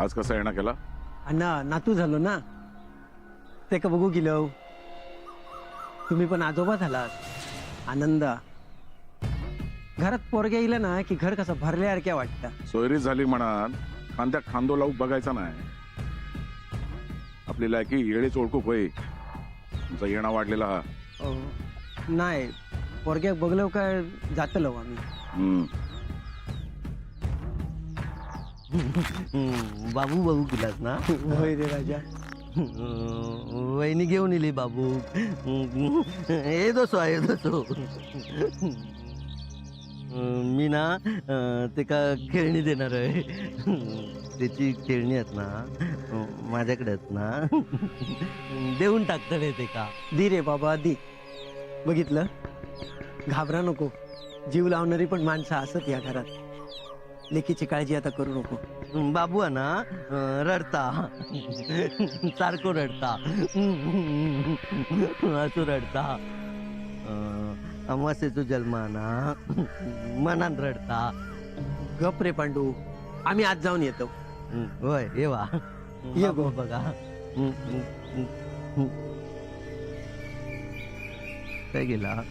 आज कसा येणं केला? अण्णा नातू झालो ना, ते का बघू गेलो. तुम्ही पण आजोबा झालात. आनंद. घरात पोरग्या येईल ना की घर कसं भरल्यासारख्या वाटतं. सोयरी झाली म्हणा, खांद्या खांदो लावून बघायचा नाही. आपली लायकी येळीच ओळखू होई. तुमचा येणा वाढलेला हा. नाही, पोरग्या बघलो काय जातलो आम्ही. बाबू बाबू केलास ना? होय रे राजा. वहिनी घेऊन येली बाबू. येतो मी ना ते का खेळणी देणार आहे. त्याची खेळणी आहेत ना माझ्याकडे आहेत ना, देऊन टाकता रे ते का. दी रे बाबा दी. बघितलं, घाबरा नको. जीव लावणारी पण माणसं असत या घरात. लेकीची काळजी आता करू नको. बाबू आहे ना रडता, सारखं रडता, असं रडता. अमासेचो जन्म ना मनान रडता. गप रे पांडू, आम्ही आज जाऊन येतो. होय येवा ये गो. बघा काय गेला.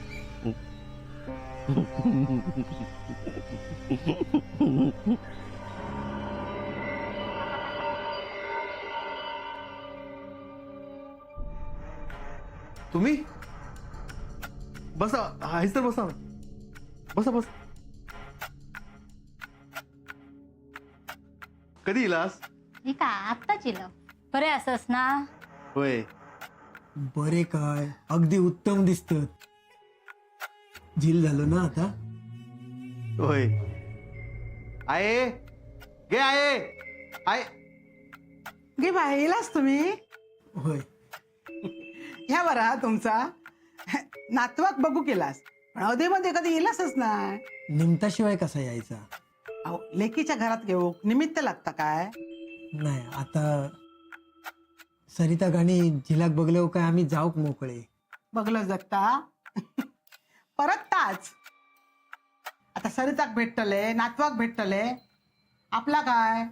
तुम्ही बसा. आहेस तर बसा बसा बस. कधी इलास? मी का आत्ताच इलो. बरे असस ना? होय. बरे काय, अगदी उत्तम दिसत. झील झालो ना आता. होय. आहे गे आहे आहे गे बाहेलाच तुम्ही. होय. ह्या बरा तुमचा नातवाक बघू केलास, पण अवधेमध्ये कधी येलासच नाही. निमताशिवाय कसा यायचा. अहो, लेकीच्या घरात घेऊ निमित्त लागता काय? नाही आता सरिता गाणी झिलाक बघलो काय आम्ही जाऊक मोकळे. बघलं जगता. परत ताच आता सरिताक भेटतले, नातवाक भेटतले, आपला काय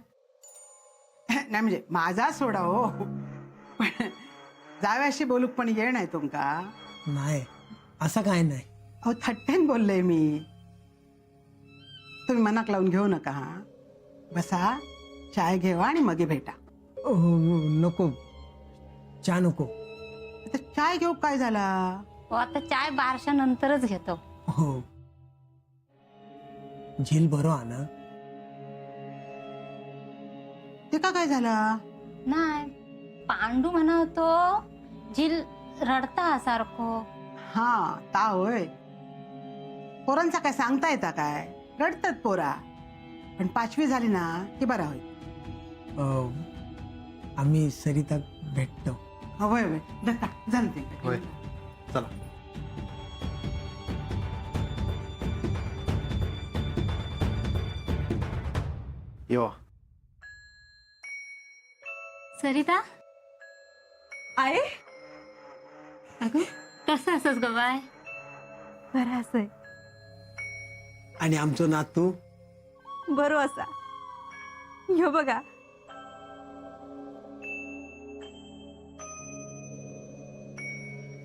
नाही. म्हणजे माझा सोडा हो, पण जाव्याशी बोलूक पण ये नाही तुमका. नाही असं काय नाही. अहो थट्टेन बोलले मी. तुम्ही मनाक लावून घेऊ नका. हा बसा, चाय घेवा आणि मगे भेटा. नको, चहा नको. आता चाय घेऊ काय झाला? हो आता चाय 12च्या नंतरच घेतो. हो, झील बरो ना. ते का काय झाला? नाही, पांडू म्हणतो झील रडता सारखो. हा ता होय. पोरांचा काय सांगता येता काय? रडतात पोरा, पण 5वी झाली ना की बरा होईल. आम्ही सरिता भेटतो. होय होय दत्ता झालं ते. होय. चला. येवा. सरिता आहे अगं कसं असस ग बाय? बरं असं आणि आमचो नातू बरो असा. ह्यो बघा.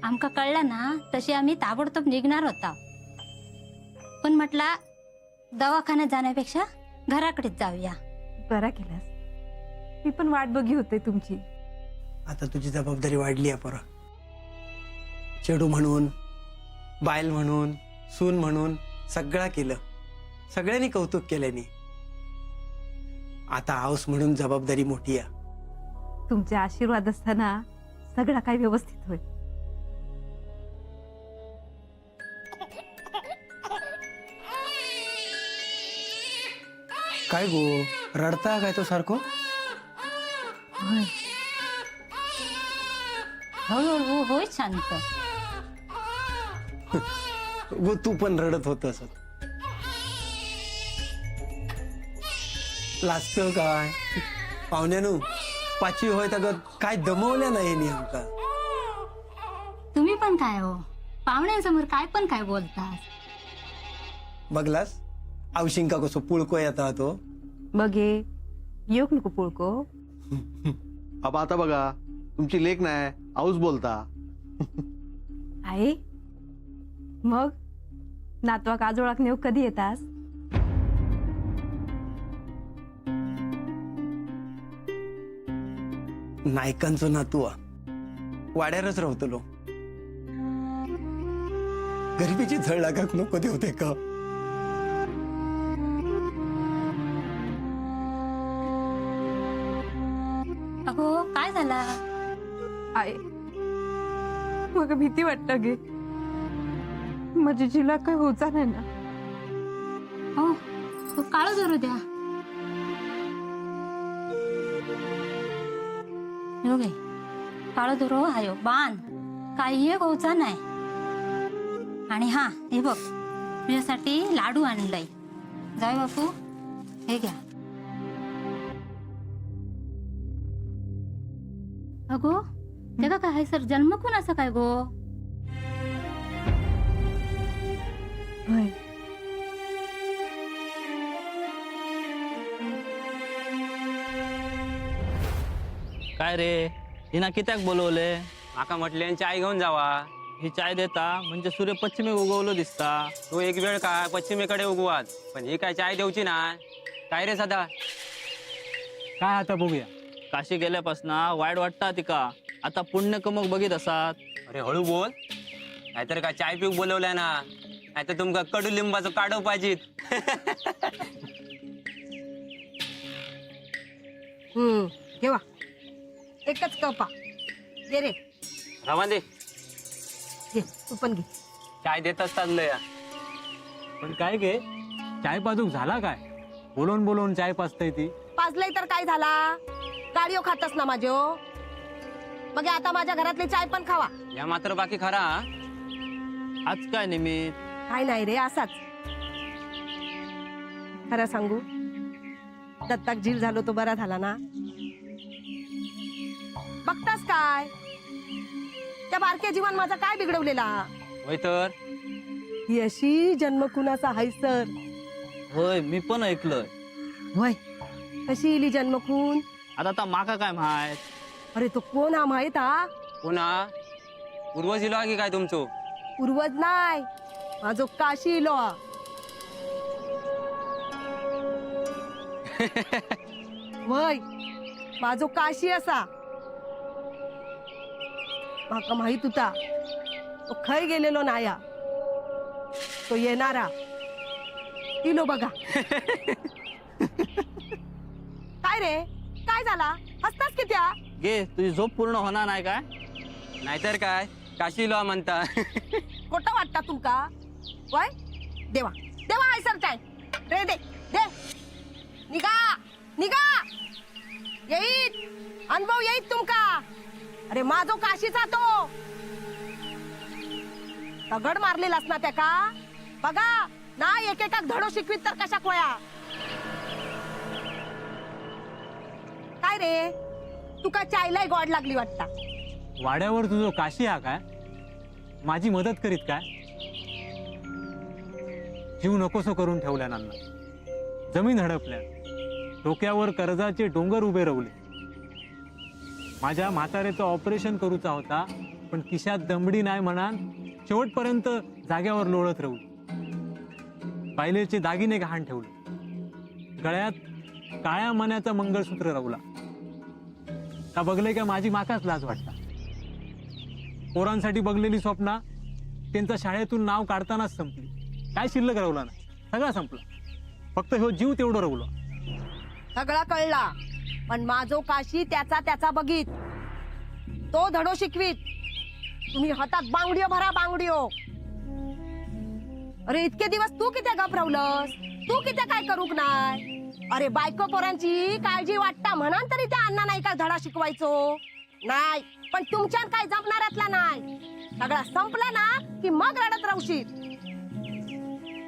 आमका कळलं ना तशी आम्ही ताबडतोब निघणार होता, पण म्हटला दवाखान्यात जाण्यापेक्षा घराकडेच जाऊया. बरा केलास. मी पण वाट बघी होते तुमची. आता तुझी जबाबदारी वाढली आहे पोरा. चेडू म्हणून, बायल म्हणून, सून म्हणून सगळं केलं. सगळ्यांनी कौतुक केल्याने. आता हाऊस म्हणून जबाबदारी मोठी आहे. तुमचे आशीर्वाद असताना सगळं काही व्यवस्थित होईल. काय गो, रडता काय तो सारखो? होय. हळूहळू होय शांत. गो तू पण रडत होतस. लाजतं काय पाहुण्यानू? 5वी होय तर काय दमवल्या नाही आमका. तुम्ही पण काय हो, पाहुण्यांसमोर काय पण काय बोलता. बघलास आवशिंका कसो पुळको येता तो. बघे येऊक नको पुळको. आबा आता बघा तुमची लेख नाही आऊस बोलता. आई मग नातवाक आजोळाक नेऊ कधी येतास? नायकांचो नातू वाड्यारच रावतलो. गरिबीची झळ लागाक नको देवते का. अगो काय झाला? आई मग भीती वाटत गे. माझ्या जिला काही होचा नाही ना. हो तो काळ जरू द्या. हो गे काळ धरो हायो बांध काही एक होचा नाही. आणि हा हे बघ तुझ्यासाठी लाडू आणलंय. जाय बापू हे घ्या. अगो तेका काय सर जन्म कोणाचा काय गो? होय काय रे हिना कित्याक बोलवले? माका म्हटले चाय घेऊन जावा. ही चाय देता म्हणजे सूर्य पश्चिमे उगवलो दिसता. तू एक वेळ काय पश्चिमेकडे उगवात पण ही काय चाय देऊची ना. काय रे सदा काय आता बघूया. काशी गेल्यापासून वाईट वाटता तिका. आता पुण्य कमक बघित असात. अरे हळू बोल नाहीतर काय चाय पिऊक बोलवलाय ना. नाहीतर तुमका कडुलिंबाचं काढव पाहिजे. घेवा एकच कपा घे रे. रवा दे घे तू पण घे. चाय देत असतात लय. पण काय गे चाय पाजूक झाला काय? बोलून बोलून चाय पाजताय ती. पाजलंय तर काय झाला? गाडीओ खातस ना माझ्यो. मग आता माझ्या घरातली चाय पण खावा. या मात्र बाकी खरा. आज काय निमित्त? काय नाही रे असाच. खरं सांगू दत्ताक जीव झालो तो बरा झाला ना. बघतास काय त्या बारक्या जीवन माझा काय बिघडवलेला. होय तर ही अशी जन्म कुणाचा हाय सर. होय मी पण ऐकलंय. होय कशी इली जन्म खून. आता माका काय माहित. अरे तो कोण हा माहित हा? पुन्हा पूर्वज इलो की काय तुमचो? पूर्वज नाही माझो काशी इलो. वय माझो काशी असा. माका माहित होता तो खय गेलेलो नाया. तो येणारा इलो बघा. काय रे काय झाला हसतास की त्या? गे तुझी झोप पूर्ण होणार नाही काय? नाहीतर काय काशी इलो म्हणता. खोटं वाटता तुमका? वय देवा देवा हाय सर काय रे दे दे. निघा निघा येईत अनुभव येईत तुमका. अरे माझो काशीचा तो दगड मारलेलास ना त्याका. बघा ना एकेका धडो शिकवीत तर कशा कोया. काय रे तुका चायलाय गोड लागली वाटता. वाड्यावर तुझं काशी हा काय? माझी मदत करीत काय? जीव नकोसो करून ठेवल्या नाना. जमीन हडपल्या. डोक्यावर कर्जाचे डोंगर उभे रावले. माझ्या म्हातारेचं ऑपरेशन करूचा होता पण खिशात दमडी नाही म्हणान शेवटपर्यंत जाग्यावर लोळत राहू. पायलेचे दागिने गहाण ठेवले. गळ्यात काळ्या मण्याचा मंगळसूत्र रावला. का बघले का माझी माकाच लाज वाटता. पोरांसाठी बघलेली स्वप्ना त्यांचा शाळेतून नाव काढतानाच संपली. काय शिल्लक रावला नाही. सगळा संपला. फक्त ह्यो जीव तेवढं रावला. सगळा कळला पण माझो काशी त्याचा त्याचा बघित. तो धडो शिकवीत. तुम्ही हातात बांगडियो भरा बांगडियो. अरे इतके दिवस तू किती घाबरवलंस? तू किती काय करूक नाही? अरे बायको पोरांची काळजी वाटता म्हणून तरी त्या अण्णा नाही का धडा शिकवायचो नाही. पण तुमच्यात काय जमणाऱ्यातला नाही. सगळा संपला ना की मग रडत राहशील.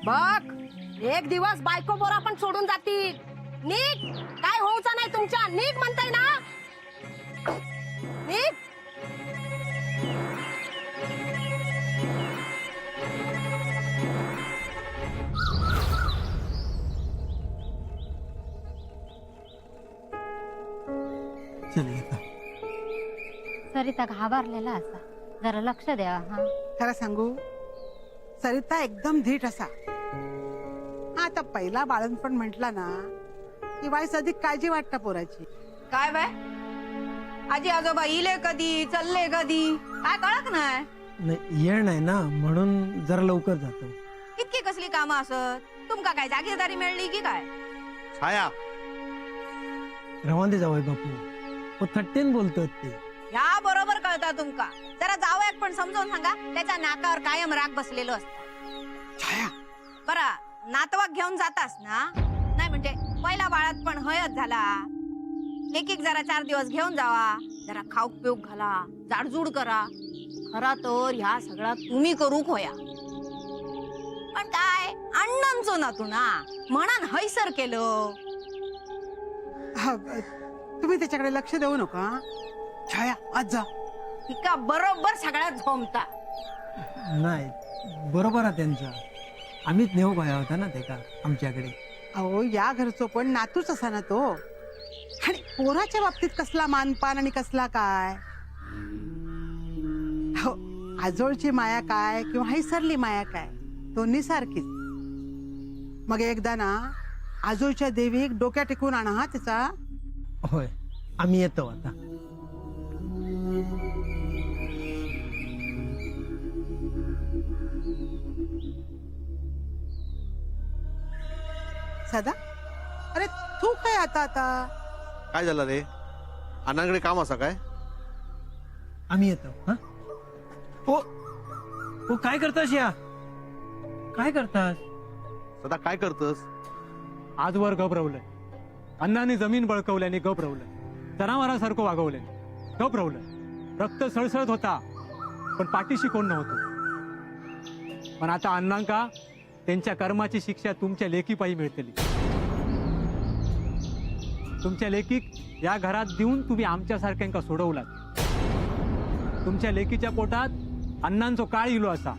बघ एक दिवस बायको पोरा पण सोडून जातील. नीट काय होऊचा नाही तुमच्या. नीट म्हणताय ना नीट. चल येता. सरिता घाबरलेला असा, जरा लक्ष द्या हा. खरं सांगू, सरिता एकदम धीट असा. हा, आता पहिला बाळणपण म्हटला ना की वाईस अधिक काळजी वाटतं पोराची. काय बाय आजी आजोबा इले कधी चालले कधी काय कळत नाही. नाही येळ नाही ना म्हणून जरा लवकर जातो. इतकी कसली कामं असत तुमका काय जागीरदारी मिळली की काय. छाया, रवांदे जावय बापू, हो थट्टेन बोलतात ते. ह्या बरोबर कळता तुमका. जरा जावयाक पण समजावून सांगा, त्याच्या नाकावर कायम राग बसलेलो असता. छाया, बरा नातवाक घेऊन जातास ना, नाही म्हणजे पहिला बाळात पण हयच झाला. एक एक जरा 4 दिवस घेऊन जावा, जरा खाऊक पिऊक घाला, जाडजूड करा. खरा तर ह्या सगळा तुम्ही करूक होया. पण काय अण्णांचो नातू ना म्हणान हैसर केलं. हा, तुम्ही त्याच्याकडे लक्ष देऊ नका. छाया, आज जा. इका बरोबर सगळ्यात झोमता. नाही बरोबर आहे त्यांचा. आम्हीच नेऊ पाया होता ना ते का आमच्याकडे. अहो, या घरचो पण नातूच असा ना तो. आणि पोराच्या बाबतीत कसला मानपान आणि कसला काय. हो, आजोळची माया काय किंवा हैसरली माया काय, दोन्ही सारखीच. मग एकदा ना आजोळच्या देवीक डोक्या टेकून आणा हा त्याचा. होय, आम्ही येतो आता. सदा, अरे तू काय आता आता. काय झालं रे? अण्णांकडे काम असा काय? आम्ही येतो. हा ओ ओ, काय करतास या, काय करतास? सदा काय करतस? आजवर गबरवलंय. अण्णांनी जमीन बळकवल्याने गबरवलं. जनावरांसारखं वागवल्याने गबरवलं. रक्त सळसळत होता पण पाठीशी कोण नव्हतं. पण आता अण्णांका त्यांच्या कर्माची शिक्षा तुमच्या लेकीपायी मिळतली. तुमच्या लेकीक या घरात देऊन तुम्ही आमच्यासारख्यांका सोडवलात. तुमच्या लेकीच्या पोटात अण्णांचो काळ इलो असा.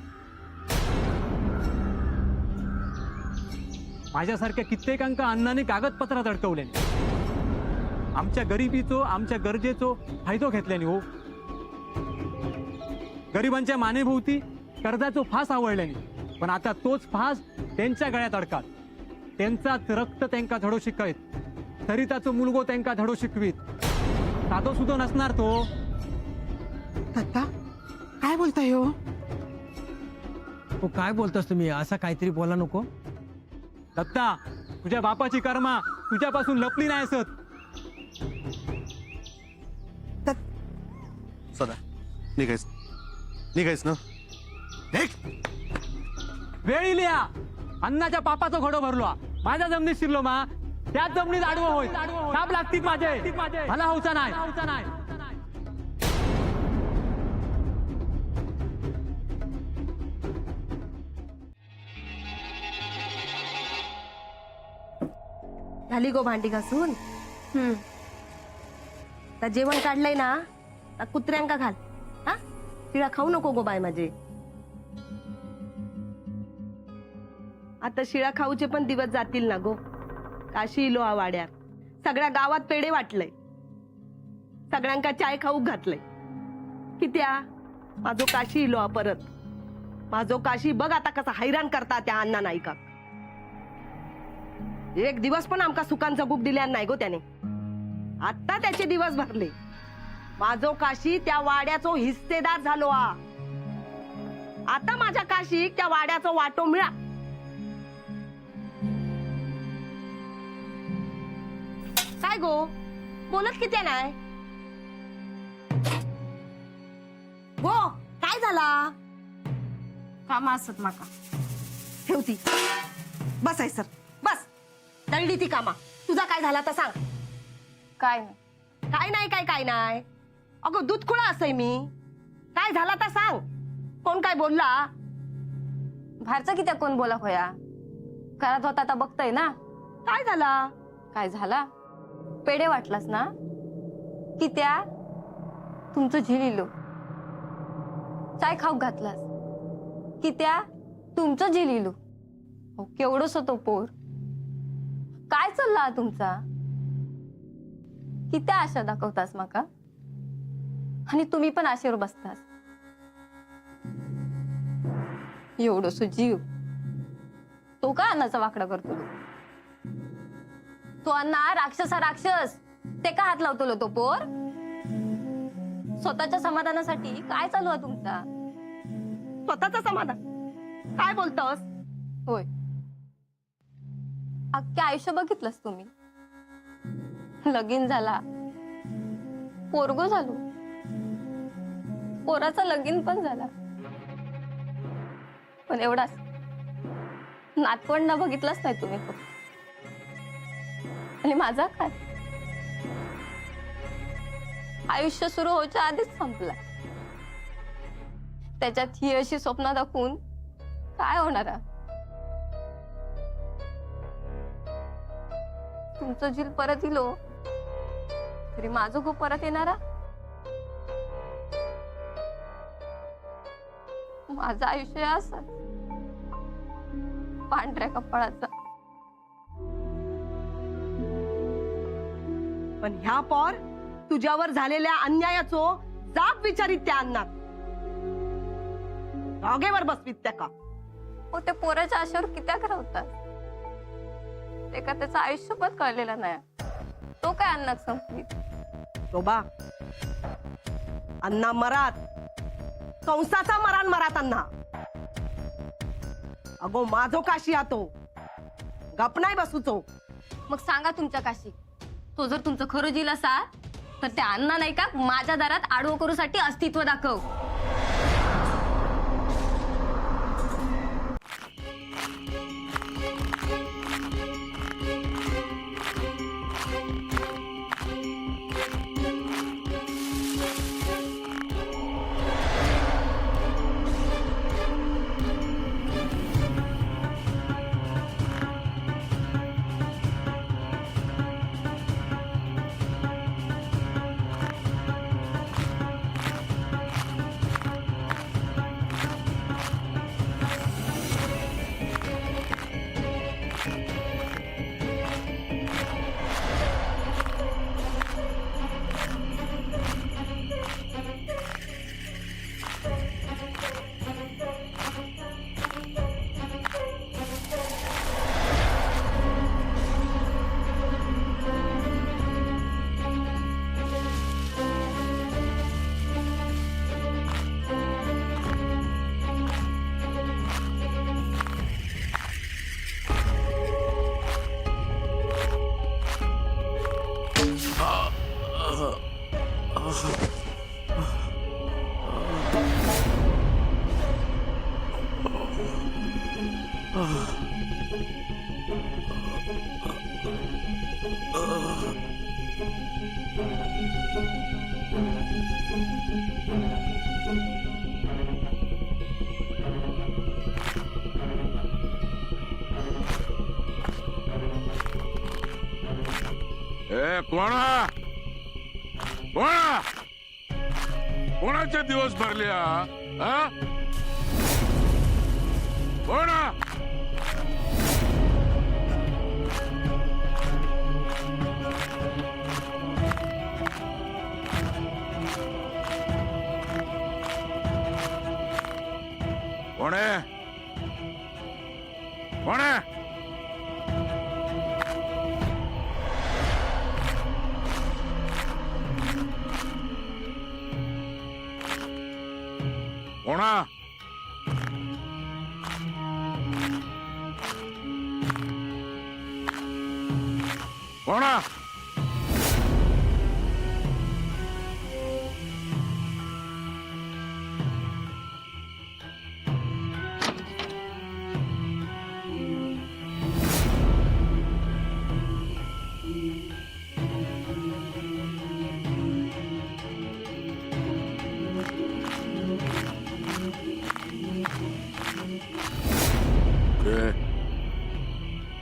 माझ्यासारख्या कित्येकांका अण्णाने कागदपत्रात अडकवल्याने, आमच्या गरिबीचो आमच्या गरजेचो फायदो घेतल्याने. हो, गरिबांच्या मानेभोवती कर्जाचो फास आवडल्याने. पण आता तोच फास त्यांच्या गळ्यात अडकात. त्यांचाच रक्त त्यांका धडो शिकवत. सरिताचो मुलगो त्यांका धडो शिकवीत. साधो सुद्धा नसणार तो. दत्ता, काय बोलताय हो? ओ, काय बोलतोस तुम्ही? असा काहीतरी बोला नको. दत्ता, तुझ्या बापाची कर्मा तुझ्यापासून लपली नाही असत. सदा, निघायच निघायच ना. वेळ लिहा. अण्णाच्या पापाचा घोडो भरलो. माझ्या जमिनीत शिरलो मा, त्याच जमिनीत आडवं होय. साप लागतील माझे. मला हौसा नाही. झाली गो भांडी घासून. तर जेवण काढलंय ना, आता कुत्र्यांका घाल. हा, शिळा खाऊ नको गो बाय माझे. आता शिळा खाऊचे पण दिवस जातील ना गो. काशी इलो आ वाड्यात. सगळ्या गावात पेढे वाटलंय. सगळ्यांका चाय खाऊ घातलंय. कित्या माझो काशी इलो आ परत. माझो काशी बघ आता कसा हैराण करता त्या अण्णा नाईका. एक दिवस पण आमका सुखान जगूक दिल्या नाही गो त्याने. आता त्याचे दिवस भरले. माझो काशी त्या वाड्याचो हिस्सेदार झालो आ. आता माझ्या काशीक त्या वाड्याचो वाटो मिळा. काय गो बोलत किती नाही गो. काय झाला? कामा असत माका. ठेवती. बसाय सर बस. दळली ती कामा. तुझा काय झाला तर सांग. काय नाही. काय नाही काय काय नाही. अगं दूध खुळा असय मी. काय झाला तर सांग. कोण काय बोलला? बाहेरचं कित्या कोण बोला होया. घरात होता आता बघतय ना. काय झाला? काय झाला? पेढे वाटलास ना, कित्या तुमचं झिलिलो. चाय खाऊ घातलास, कित्या तुमचं झिलिलो. केवढंच होतो पोर. काय चालला तुमचा? किती आशा दाखवतास माका आणि तुम्ही पण आशेवर बसतास. एवढं जीव तो का अन्नाचा वाकडा करतो? तो अण्णा राक्षस ते का हात लावतो तो पोर? स्वतःच्या समाधानासाठी काय चालू आहे तुमचा? स्वतःचं समाधान काय बोलतोस? होय, अख्खे आयुष्य बघितलंस तुम्ही. लगीन झाला, पोरगो झालो, पोराचा लगीन पण झाला, पण एवढाच नातवंड बघितलंच नाही तुम्ही. आणि माझा काय आयुष्य सुरू व्हायच्या आधीच संपला. त्याच्यात ही अशी स्वप्न दाखवून काय होणार? तुमचं जील परत इलो तरी माझं खूप परत येणारा. माझं आयुष्य असं पांढऱ्या कपाळाचं. पण ह्या पोर तुझ्यावर झालेल्या अन्यायाचो जाब विचारित त्या अन्नात रागेवर बसवीत त्या का? हो, ते पोराच्या आशेवर कित्या करवतात? ते का त्याचं आयुष्य पण कळलेलं नाही. तो काय अन्नात संपली? शोभा, अण्णा मरात, कंसाचा मरान मरात अण्णा. अगो माझो काशी आतो गप नाही बसूचो. मग सांगा तुमच्या काशी. तो जर तुमचं खरं जील असा तर त्या अण्णा नाही का माझ्या दारात आडवं करूसाठी अस्तित्व दाखव. कोणा कोणा कोणाचे दिवस भरले? कोणा कोणे कोणे कोणा कोणा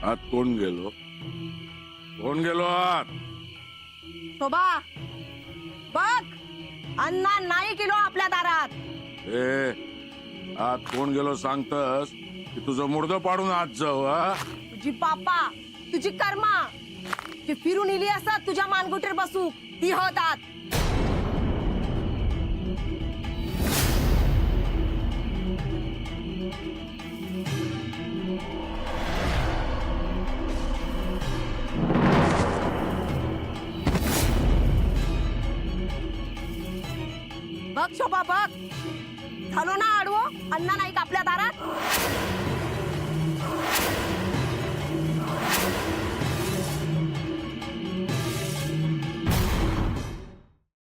आत कोण गेलो? कोण गेलो आत? शोभा बघ, अण्णा नाही गेलो आपल्या दारात. आत कोण गेलो सांगतस की तुझं मुर्द पाडून आत जाऊ? तुझी पापा, तुझी कर्मा ती फिरून इली असतात तुझ्या मानगुटीर बसू ती होतात. बघ शोभा बघ, झालो ना आडवो, अण्णा नाही का आपल्या दारात.